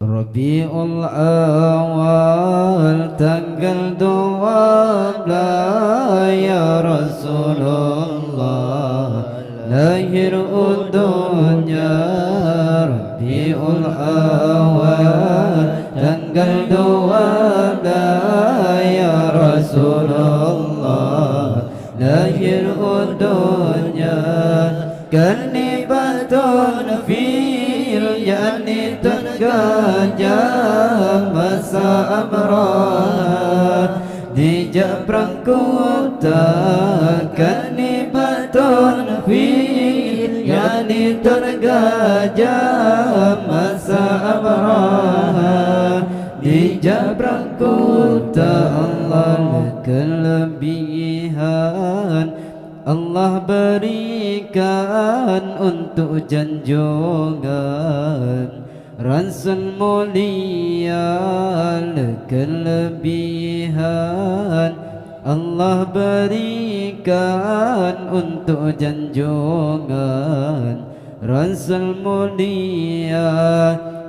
Rabiul Awal tanggal 12 ya Rasulullah lahir dunia. Rabiul Awal tanggal 12 ya Rasulullah lahir dunia. Kanibatun fil yani gajah masa amrah di Jabrang kota. Kanibatun fil yani gajah masa amrah di Jabrang kota. Allah kelebihan Allah berikan untuk junjungan Rasul mulia. Kelebihan Allah berikan untuk junjungan Rasul mulia.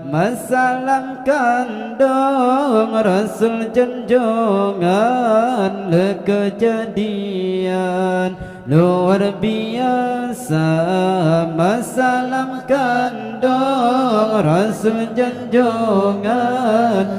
Masalam kandung Rasul junjungan kejadian luar biasa. Masalam kandung Rasul junjungan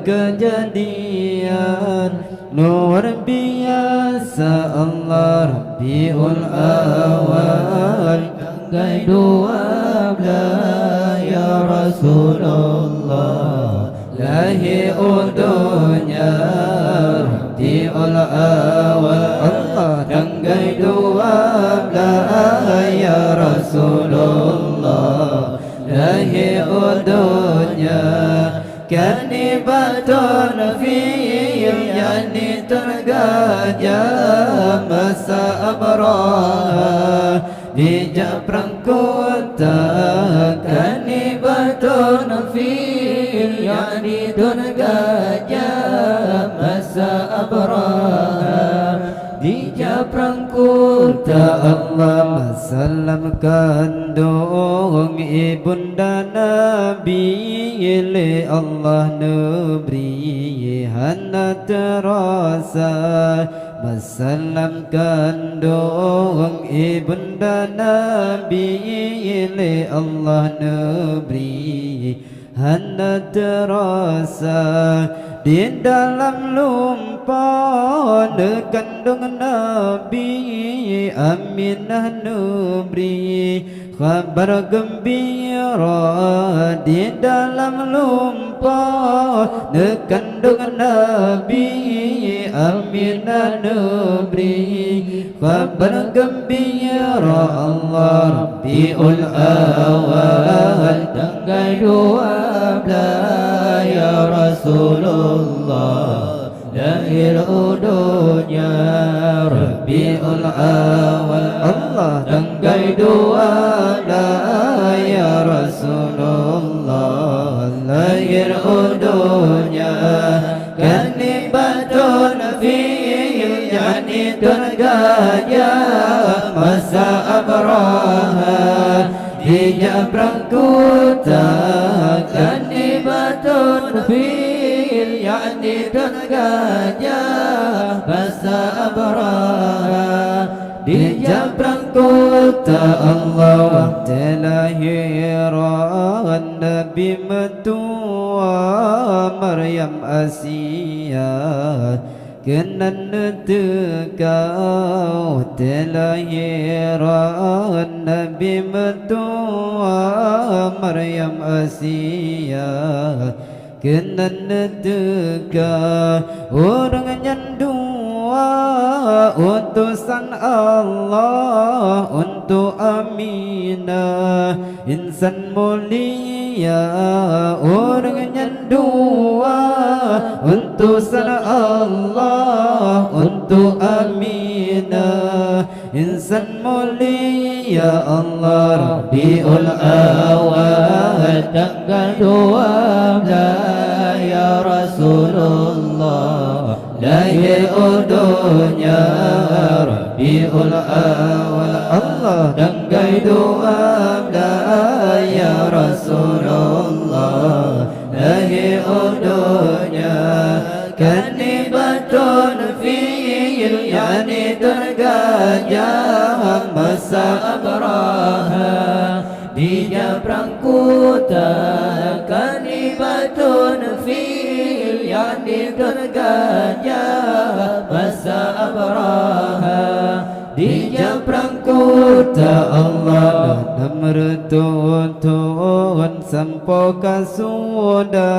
kejadian luar biasa. Allah Rabiul Awal tanggal 12 ya Rasulullah lahir dunia. Rabiul Awal tanggal 12 ya Rasulullah lahir dunia. Kanibatun fil yani tergajah masa abrah di Jabrang kota. Kanibatun fil yani tergajah masa abrah di Jabrang kota. Allah salam kandung ibunda Nabi li Allah nebri hana terasa. Masalam kandung ibunda Nabi li Allah nebri hana terasa. Di dalam lumpur kandung Nabi Aminah nebri kabar gembira. Di dalam lumpur kandung Nabi Aminah nebri kabar gembira. Allah Rabiul Awal tanggal 12 ya Rasulullah lahir dunia. Rabiul Awal Allah tanggal 12 ya Rasulullah lahir dunia. Kanibatun fil yani tergajah masa abrah di Jabrang kota. Kanibatun fil yani tergajah masa abrah di Jabrang kota. Allah waktu lahiran Nabi Metua Maryam Asia kenan tekau. Telahiran Nabi Metua Maryam Asia kenan tekau. Orang nyandua utusan Allah untuk Aminah insan mulia. Orang nyandua utusan Allah untuk Aminah insan mulia. Allah Rabiul Awal tanggal 12 ya Rasulullah lahir udunya Rabiul Awal Allah tanggal 12 ya Rasulullah lahir udunya kanibatun fil yani tergajah masa Abraha di Jabrang Kuta kanibatun fil yani tergajah masa Abraha di Jabrang Kuta Allah namrutun sampoka suda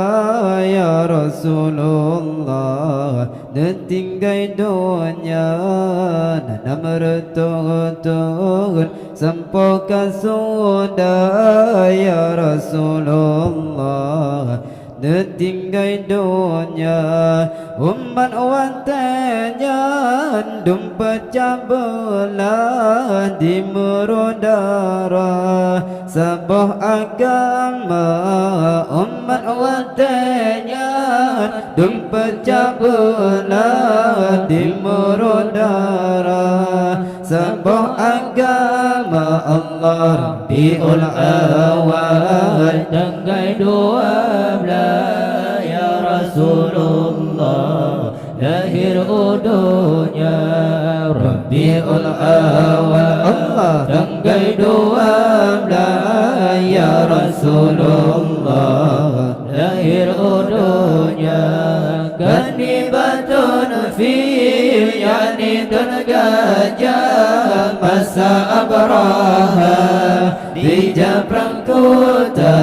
ya Rasulullah netinggai dunia namrutun sampoka suda ya Rasulullah netinggai dunia umat watanya dum pecah belah di merudara sebuah agama umat watanya dum pecah belah di merudara sebuah agama Allah Rabiul Awal tanggal 12 ya Rasulullah lahir udunya Rabiul Awal Allah tanggal 12 ya Rasulullah lahir udunya kanibatun fil yani tergajah masa Abraha di Jabrang Kuta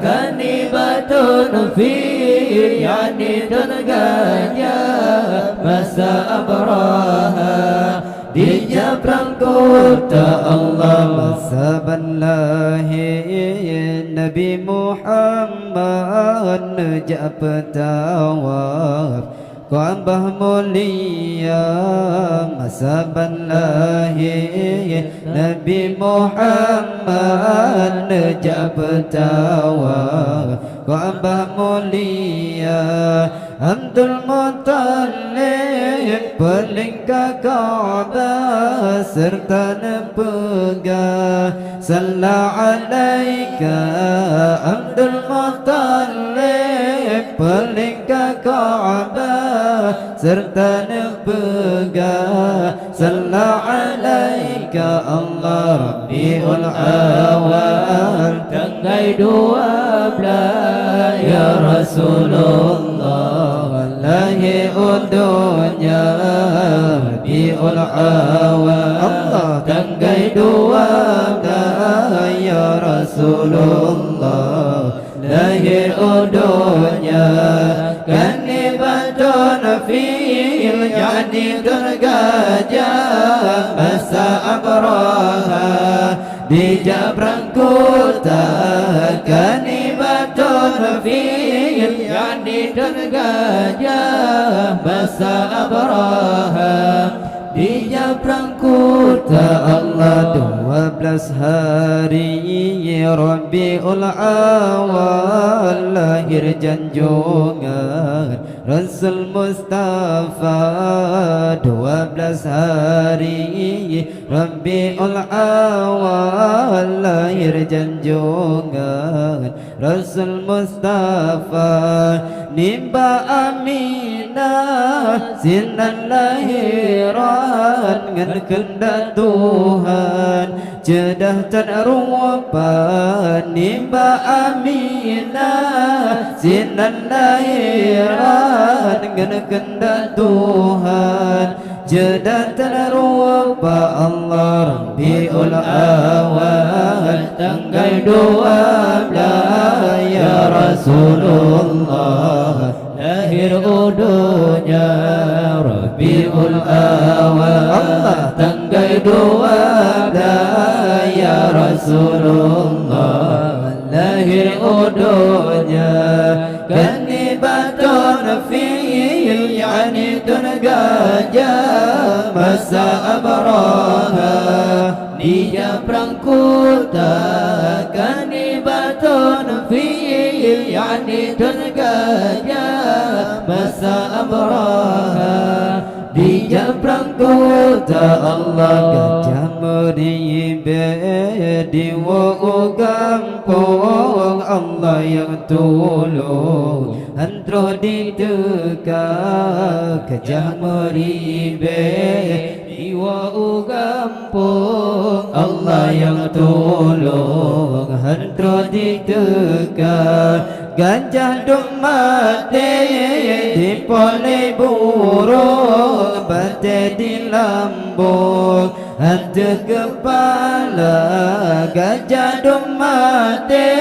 kanibatun fil yani tergajah masa Abraha di Jabrang Kuta Allah masa lahir Nabi Muhammad nejak petawaf Ka'bah mulia masa lahir Nabi Muhammad nejak petawaf Ka'bah mulia Abdul Muttalib pelingkar Ka'bah serta nepegang Salam alaika Abdul Muttalib pelingkar Ka'bah serta nepegang Salam alaika Allah Rabiul Awal tanggal 12 ya Rasulullah lahir udunya Rabiul Awal Allah tanggal 12 ya Rasulullah lahir udunya kanibatun fil yani tergajah masa Abraha di Jabrang Kuta kanibatun fil yani tergajah masa Abraha di Jabrang Kuta Allah 12 hari Rabiul Awal lahir junjungan Rasul Mustafa 12 hari Rabiul Awal lahir junjungan Rasul Mustafa nimba Aminah sinan lahiran ngan kehendak Tuhan jedah tan rupan nimba Aminah sinan lahiran ngan kehendak Tuhan jedah tan rupa Allah Rabiul Awal tanggal 12 ya Rasulullah lahir udunya Rabiul Awal Allah tanggal 12 ya Rasulullah lahir udunya kanibatun fil yani gajah masa Abraha di Jabrang Kuta kanibatun fil yani gajah masa abraha di Jabrang kota Allah Gajah meribe di gampung Allah yang tolong antro diteka Gajah meribe di gampung Allah yang tolong antro diteka Gajah duk mati di pole burung bate di lambung ada kepala gajah duk mati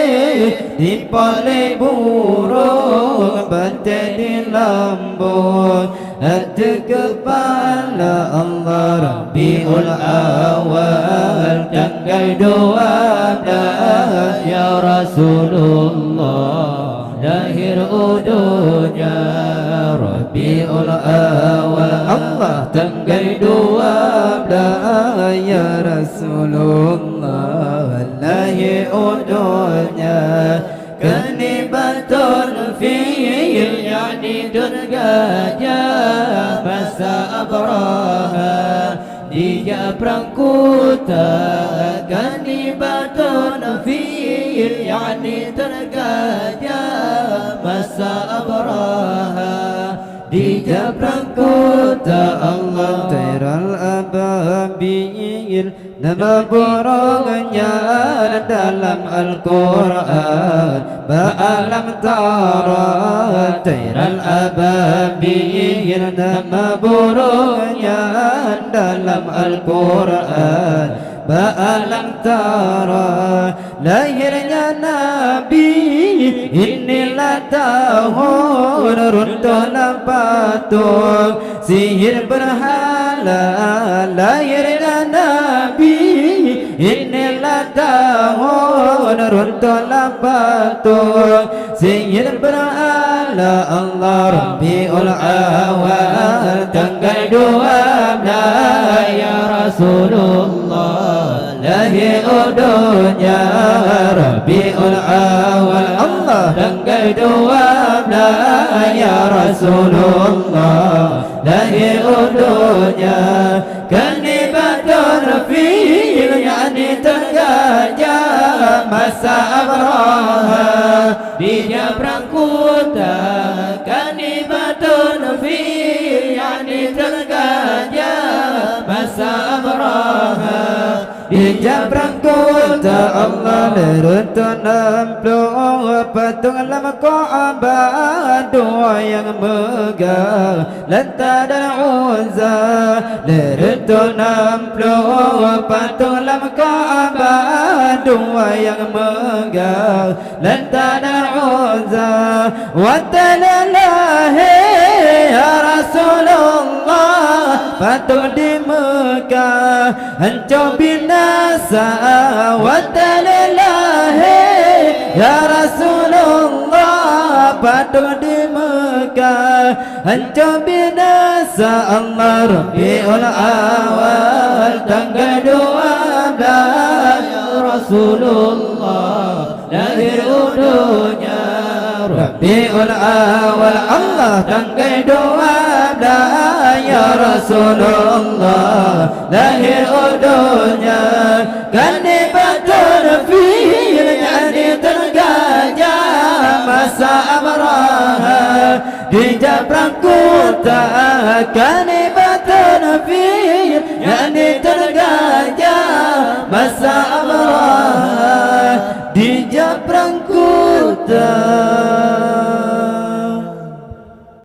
di pole burung bate di lambung ada kepala Allah Rabiul Awal tanggal 12 ya Rasulullah lahir udunya Rabiul Awal Allah tanggal 12 ya Rasulullah lahir udunya kanibatun fil yani durgaja masa abraha di Jabrang kota kanibatun fil yani durgaja masa abraha di Jabrang kota Allah Tairal ababil nama burungnya dalam Al-Quran ba'alam tara Tairal ababil nama burungnya dalam Al-Quran ba'alam tara lahirnya Nabi inilah tahun runtuhlah patung sihir berhala lahirnya Nabi inilah tahun runtuhlah patung sihir berhala Allah Rabiul Awal tanggal 12 ya Rasulullah lahir udunya Rabiul Awal Allah tanggal 12 ya Rasulullah lahir udunya kanibatun fil yani tergaja masa abraha di Jabrang kota kanibatun fil yani tergaja masa abraha di Jabrang kota Allah lerutun 60 patung lama Ka'bah dua yang megah Lata dan Uzza lerutun 60 patung lama Ka'bah dua yang megah Lata dan Uzza wa talalahi ya Rasulullah patung di Mekah hancur binasa wa talalahi ya Rasulullah patung di Mekah hancur binasa Allah Rabiul Awal tanggal 12 ya Rasulullah lahir udunya Rabiul Awal Allah tanggal 12 ya Rasulullah lahir udunya kanibatun fil yani tergaja masa abraha di Jabrang kota kanibatun fil yani tergaja masa abraha di Jabrang kota